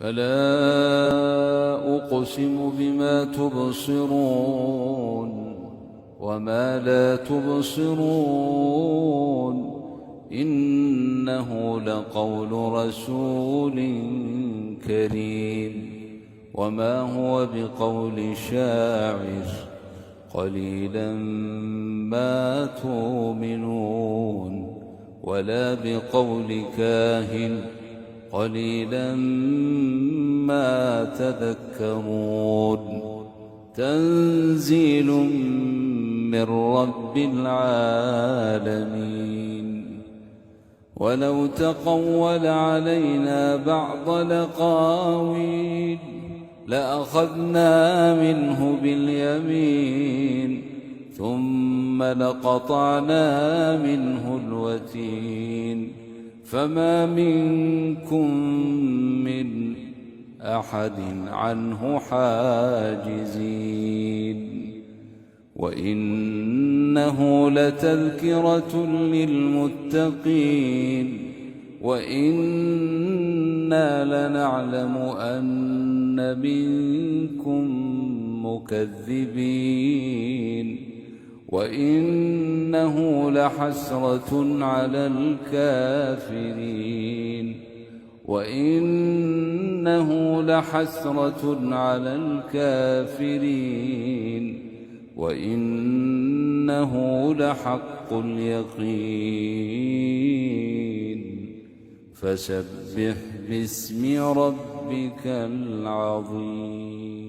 فلا أقسم بما تبصرون وما لا تبصرون إنه لقول رسول كريم وما هو بقول شاعر قليلا ما تؤمنون ولا بقول كاهن قليلا ما تذكرون تنزيل من رب العالمين ولو تقول علينا بعض الأقاويل لأخذنا منه باليمين ثم لقطعنا منه الوتين فما منكم من أحد عنه حاجزين وإنه لتذكرة للمتقين وإنا لنعلم أن منكم مكذبين وإنه لحسرة على الكافرين وإنه لحسرة على الكافرين وإنه لحق اليقين فسبح باسم ربك العظيم.